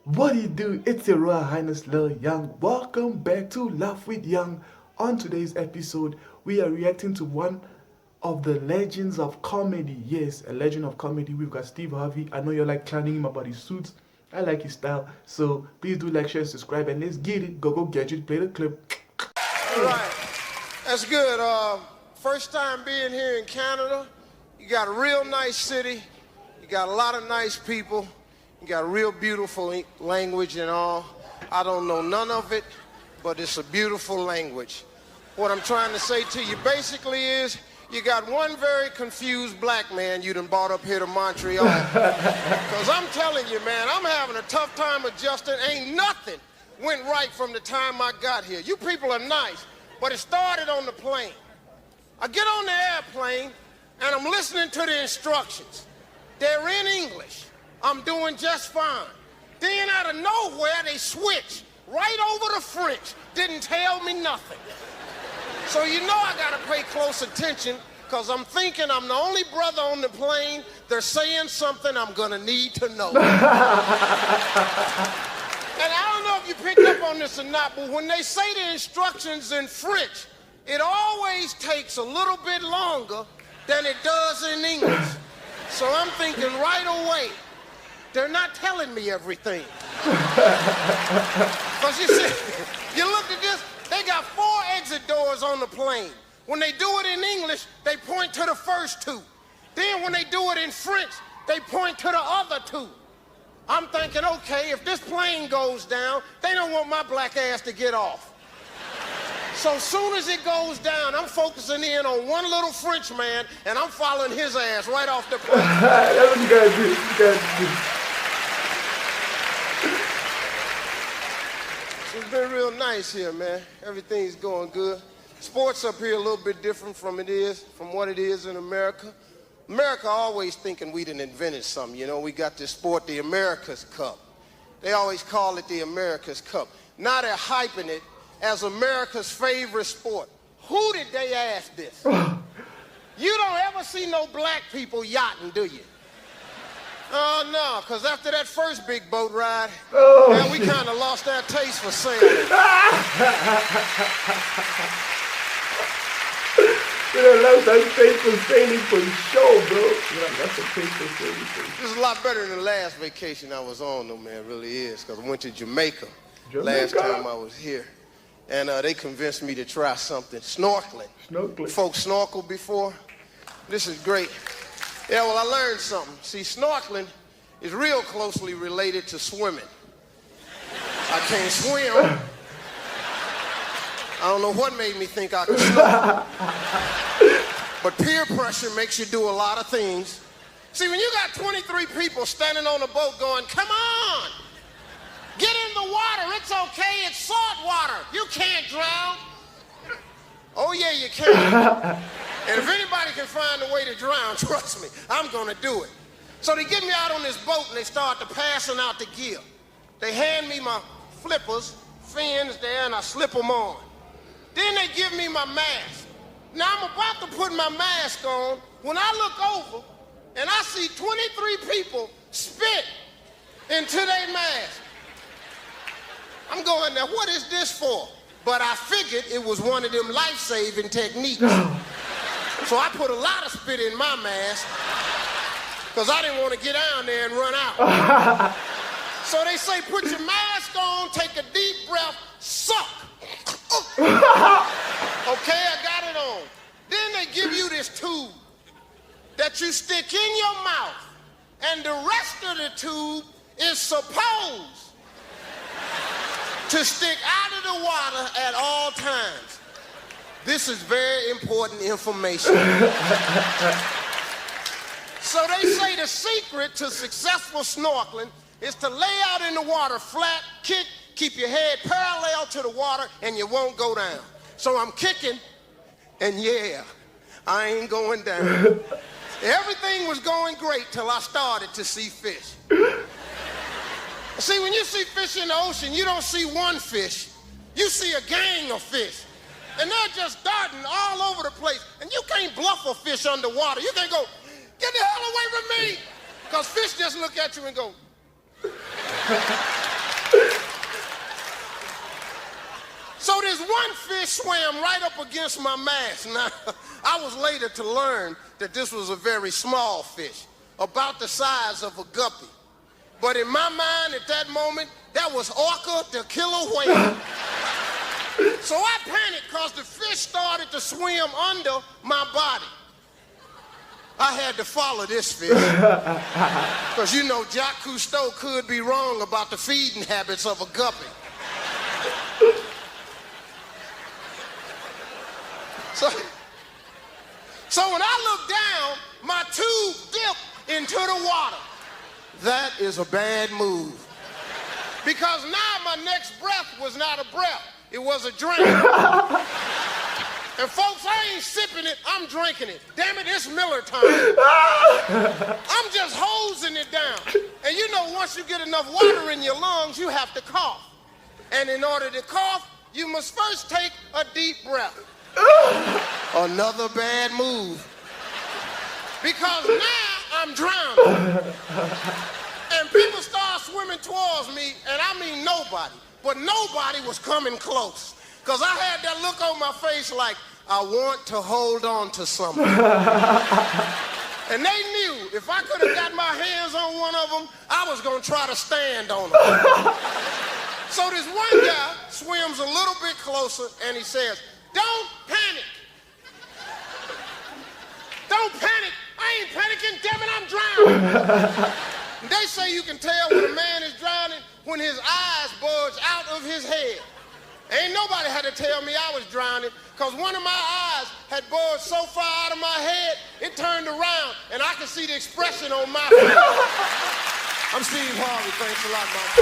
What do you do? It's your Royal Highness Lil Young. Welcome back to Laugh with Young. On today's episode, we are reacting to one of the legends of comedy. Yes, a legend of comedy. We've got Steve Harvey. I know you're like clowning him about his suits. I like his style. So please do like, share, subscribe, and let's get it. Go get it. Play the clip. All right. That's good. First time being here in Canada. You got a real nice city. You got a lot of nice people. You got a real beautiful language and all. I don't know none of it, but it's a beautiful language. What I'm trying to say to you basically is you got one very confused black man you done brought up here to Montreal. Because I'm telling you, man, I'm having a tough time adjusting. Ain't nothing went right from the time I got here. You people are nice, but it started on the plane. I get on the airplane, and I'm listening to the instructions. They're in English. I'm doing just fine. Then out of nowhere, they switch right over to French. Didn't tell me nothing. So you know I gotta pay close attention because I'm thinking I'm the only brother on the plane. They're saying something I'm gonna need to know. And I don't know if you picked up on this or not, but when they say the instructions in French, it always takes a little bit longer than it does in English. So I'm thinking right away, they're not telling me everything. Because you see, you look at this, they got 4 exit doors on the plane. When they do it in English, they point to the first 2. Then when they do it in French, they point to the other 2. I'm thinking, okay, if this plane goes down, they don't want my black ass to get off. So soon as it goes down, I'm focusing in on one little French man, and I'm following his ass right off the plane. That's what you gotta do. You gotta do. It's been real nice here, man. Everything's going good. Sports up here a little bit different from what it is in America. America always thinking we done invented something. You know, we got this sport, the America's Cup. They always call it the America's Cup. Now they're hyping it as America's favorite sport. Who did they ask this? You don't ever see no black people yachting, do you? Oh, no, because after that first big boat ride, man, we kind of lost our taste for sailing. You know, lost our taste for sailing for sure, bro. Yeah, that's a taste for sailing for sure. This is a lot better than the last vacation I was on, though, man, it really is, because I went to Jamaica last time I was here. And they convinced me to try something, snorkeling. Snorkeling. Folks snorkel before? This is great. Yeah, well, I learned something. See, snorkeling is real closely related to swimming. I can't swim. I don't know what made me think I could snorkel. But peer pressure makes you do a lot of things. See, when you got 23 people standing on a boat going, come on, get in the water, it's okay, it's salt water, you can't drown. Oh yeah, you can. And if anybody can find a way to drown, trust me, I'm gonna do it. So they get me out on this boat and they start to passing out the gear. They hand me my flippers, fins there, and I slip them on. Then they give me my mask. Now I'm about to put my mask on when I look over and I see 23 people spit into their mask. I'm going, now what is this for? But I figured it was one of them life-saving techniques. So I put a lot of spit in my mask because I didn't want to get down there and run out. So they say, put your mask on, take a deep breath, suck. Okay, I got it on. Then they give you this tube that you stick in your mouth, and the rest of the tube is supposed to stick out of the water at all times. This is very important information. So they say the secret to successful snorkeling is to lay out in the water flat, kick, keep your head parallel to the water, and you won't go down. So I'm kicking, and yeah, I ain't going down. Everything was going great till I started to see fish. See, when you see fish in the ocean, you don't see one fish. You see a gang of fish. And they're just darting all over the place. And you can't bluff a fish underwater. You can't go, get the hell away from me. Because fish just look at you and go. one fish swam right up against my mast. Now, I was later to learn that this was a very small fish, about the size of a guppy. But in my mind at that moment, that was orca the killer whale. So I panicked because the fish started to swim under my body. I had to follow this fish. Because you know, Jacques Cousteau could be wrong about the feeding habits of a guppy. So when I looked down, my tube dipped into the water. That is a bad move. Because now my next breath was not a breath, it was a drink. And folks, I ain't sipping it, I'm drinking it. Damn it, it's Miller time. I'm just hosing it down. And you know, once you get enough water in your lungs, you have to cough. And in order to cough, you must first take a deep breath. Another bad move. Because now I'm drowning. And people start swimming towards me, and I mean nobody. But nobody was coming close. Because I had that look on my face like, I want to hold on to something. And they knew if I could have got my hands on one of them, I was going to try to stand on them. So this one guy swims a little bit closer, and he says, don't panic. Don't panic. I ain't panicking, damn it, I'm drowning. They say you can tell when a man is drowning when his eyes bulge out of his head. Ain't nobody had to tell me I was drowning, because one of my eyes had bulged so far out of my head, it turned around, and I could see the expression on my face. I'm Steve Harvey. Thanks a lot, man.